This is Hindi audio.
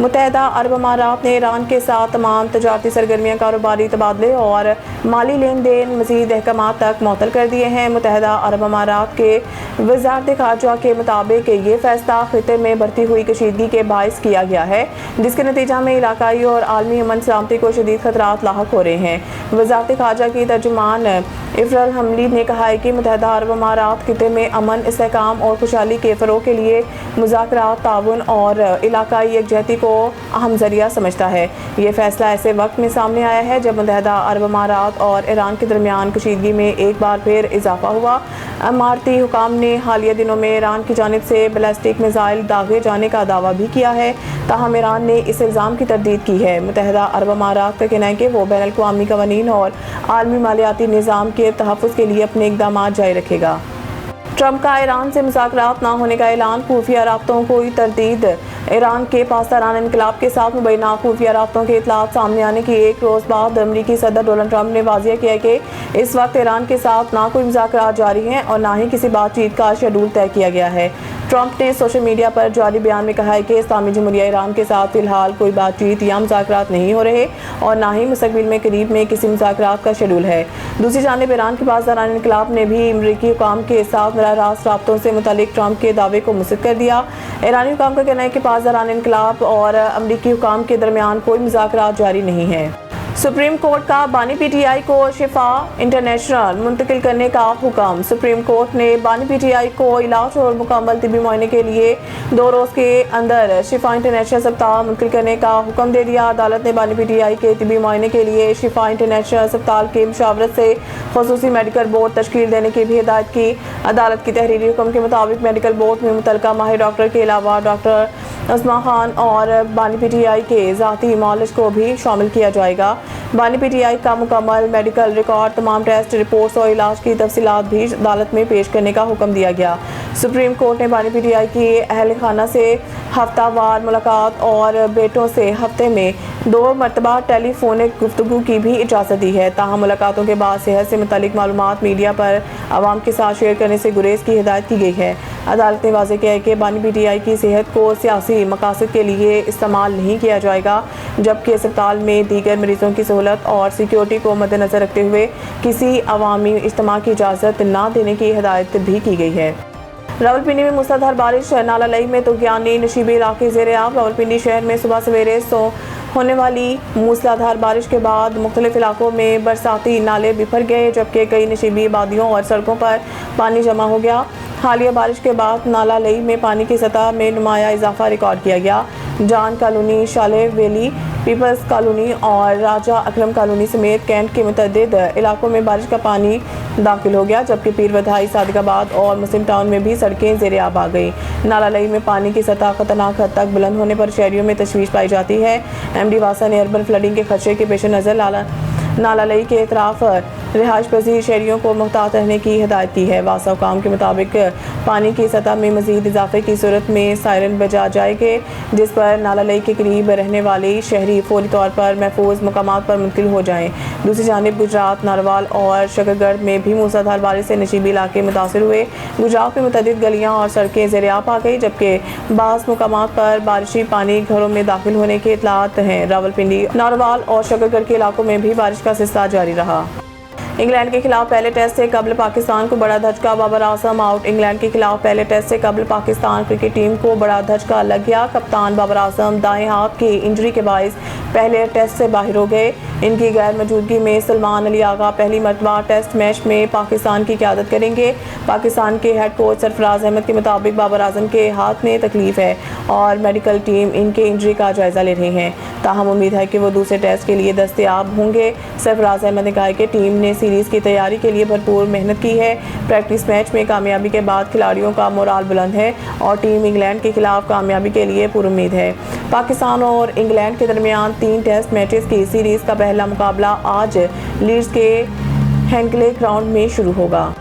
मुत्तहदा अरब अमारात ने ईरान के साथ तमाम तजारती सरगर्मियाँ, कारोबारी तबादले और माली लेन देन मज़ीद अहकाम तक मुअत्तल कर दिए हैं। मुत्तहदा अरब अमारात के वज़ारत ख़ारजा के मुताबिक ये फैसला खित्ते में बढ़ती हुई कशीदगी के बायस किया गया है, जिसके नतीजा में इलाकाई और आलमी अमन सलामती को शदीद खतरात लाहक हो रहे हैं। वज़ारत ख़ारजा की तर्जुमान इफ़रल हमली ने कहा है कि मुत्तहदा अरब अमारात खित्ते में अमन, इस्तेहकाम और खुशहाली के फ़रोग़ के लिए मुज़ाकरात, ताउन और इलाकाई यकजहती को अहम ज़रिया समझता है। ये फ़ैसला ऐसे वक्त में सामने आया है जब मुत्तहदा अरब अमारात और ईरान के दरमियान कशीदगी में एक बार फिर इजाफा हुआ। इमारती हुकाम ने हालिया दिनों में ईरान की जानिब से बैलिस्टिक मिसाइल दागे जाने का दावा भी किया है, ताहम ईरान ने इस इल्ज़ाम की तरदीद की है। मुत्तहदा अरब अमारात का कहना है कि वो बैनुल अक़वामी क़वानीन और आलमी मालियाती निज़ाम के तहफ़्फ़ुज़ के लिए अपने इक़दाम जारी रखेगा। ट्रंप का ईरान से मुज़ाकरात न होने का ऐलान, खुफिया राब्तों को तरदीद। ईरान के पास दौरान इनकलाब के साथ मुबैना खुफिया राब्तों के इत्तलात सामने आने की एक रोज़ बाद अमरीकी सदर डोनाल्ड ट्रंप ने वाज़ेह किया कि इस वक्त ईरान के साथ ना कोई मुज़ाकरात जारी हैं और ना ही किसी बातचीत का शेड्यूल तय किया गया है। ट्रंप ने सोशल मीडिया पर जारी बयान में कहा है कि इस्लामी जमहूरिया ईरान के साथ फ़िलहाल कोई बातचीत या मुज़ाकरात नहीं हो रहे और ना ही मुस्तक़बिल में करीब में किसी मुज़ाकरात का शेड्यूल है। दूसरी जानिब ईरान के पास दौरान इनकलाब ने भी अमरीकी हुकाम के साथ बराह रास्त राब्तों से मुतालिक ट्रंप के दावे को मुस्तरद कर दिया। ईरानी हुकाम का कहना है कि पास दौरान इनकलाब और अमरीकी हुकाम के दरमियान कोई मुज़ाकरात जारी नहीं है। सुप्रीम कोर्ट का बानी पीटीआई को शिफा इंटरनेशनल मुंतकिल करने का हुक्म। सुप्रीम कोर्ट ने बानी पीटीआई को इलाज और मुकम्मल तिबी मुआयने के लिए 2 रोज़ के अंदर शिफा इंटरनेशनल अस्पताल मुंतकिल करने का हुक्म दे दिया। अदालत ने बानी पीटीआई के तिबी मुआयने के लिए शिफा इंटरनेशनल अस्पताल की मुशावरत से ख़ुसूसी मेडिकल बोर्ड तश्कील देने की भी हिदायत की। अदालत की तहरीरी हुक्म के मुताबिक मेडिकल बोर्ड में मुतल्लिका माहिर डॉक्टर के अलावा डॉक्टर उस्मा खान और बानी पीटीआई के ज़ाती मौलिज को भी शामिल किया जाएगा। बानी पीटीआई का मुकम्मल मेडिकल रिकॉर्ड, तमाम टेस्ट रिपोर्ट्स और इलाज की तफसीलात भी अदालत में पेश करने का हुक्म दिया गया। सुप्रीम कोर्ट ने बानी पीटीआई की अहल खाना से हफ्तावार मुलाकात और बेटों से हफ्ते में 2 मरतबा टेलीफोनिक गुफ्तगू की भी इजाज़त दी है। ताहम मुलाकातों के बाद सेहत से मुतालिक मालूमात मीडिया पर आवाम के साथ शेयर करने से गुरेज की हिदायत की गई है। अदालत ने वाज़ेह किया है कि बानी पीटीआई की सेहत को सियासी मकासद के लिए इस्तेमाल नहीं किया जाएगा, जबकि अस्पताल में दीगर मरीजों की सहूलत और सिक्योरिटी को मद्देनज़र रखते हुए किसी अवामी इज्तिमा की इजाज़त न देने की हिदायत भी की गई है। रावलपिंडी में मूसलाधार बारिश, नाला लई में तुग़यानी नशीबी इलाके ज़ेरे आब। रावलपिंडी शहर में सुबह सवेरे होने वाली मूसलाधार बारिश के बाद मुख्तलिफ इलाकों में बरसाती नाले बिफर गए, जबकि कई नशीबी आबादियों और सड़कों पर पानी जमा हो गया। हालिया बारिश के बाद नाला लई में पानी की सतह में नुमाया इजाफा रिकॉर्ड किया गया। जान कॉलोनी, शाले वैली, पीपल्स कॉलोनी और राजा अकरम कॉलोनी समेत कैंट के मुतअद्दिद इलाकों में बारिश का पानी दाखिल हो गया, जबकि पीर बधाई, सादिकाबाद और मुस्लिम टाउन में भी सड़कें ज़ेरे आब आ गई। नाला लई में पानी की सतह खतरनाक हद तक बुलंद होने पर शहरियों में तशवीश पाई जाती है। एमडी वासा ने अर्बन फ्लडिंग के खदशे के पेश नज़र नाला लई के इतराफ रिहाइश पजीर शहरियों को मुहतात रहने की हिदायत की है। वासा हुकाम के मुताबिक पानी की सतह में मजीद इजाफे की सूरत में सायरन बजा जाएंगे, जिस पर नाला लई के करीब रहने वाले शहरी फौरी तौर पर महफूज मकामात पर मुंतकिल हो जाएँ। दूसरी जानिब गुजरात, नारवाल और शकरगढ़ में भी मूसलाधार बारिश से नशीबी इलाके मुतासर हुए। गुजरात में मुतअद्दिद गलियाँ और सड़कें ज़ेरे आब आ गई, जबकि बाज़ मकामात पर बारिशी पानी घरों में दाखिल होने के इतलात हैं। रावलपिंडी, नारवाल और शकरगढ़ के इलाकों में भी बारिश का सिलसिला जारी रहा। इंग्लैंड के खिलाफ पहले टेस्ट से कबल पाकिस्तान को बड़ा धचका, बाबर आजम आउट। इंग्लैंड के खिलाफ पहले टेस्ट से कबल पाकिस्तान क्रिकेट टीम को बड़ा धचका लग गया। कप्तान बाबर आजम दाएं हाथ की इंजरी के बायस पहले टेस्ट से बाहर हो गए। इनकी गैर मौजूदगी में सलमान अली आगा पहली मरतबा टेस्ट मैच में पाकिस्तान की क़यादत करेंगे। पाकिस्तान के हेड कोच सरफराज अहमद के मुताबिक बाबर आजम के हाथ में तकलीफ है और मेडिकल टीम इनके इंजरी का जायजा ले रही है। ताहम उम्मीद है कि वो दूसरे टेस्ट के लिए दस्तयाब होंगे। सरफराज अहमद ने कहा कि टीम ने सीरीज़ की तैयारी के लिए भरपूर मेहनत की है। प्रैक्टिस मैच में कामयाबी के बाद खिलाड़ियों का मोराल बुलंद है और टीम इंग्लैंड के खिलाफ कामयाबी के लिए पुरुम्मीद है। पाकिस्तान और इंग्लैंड के दरमियान 3 टेस्ट मैचेस की सीरीज़ का पहला मुकाबला आज लीड्स के हेंकले ग्राउंड में शुरू होगा।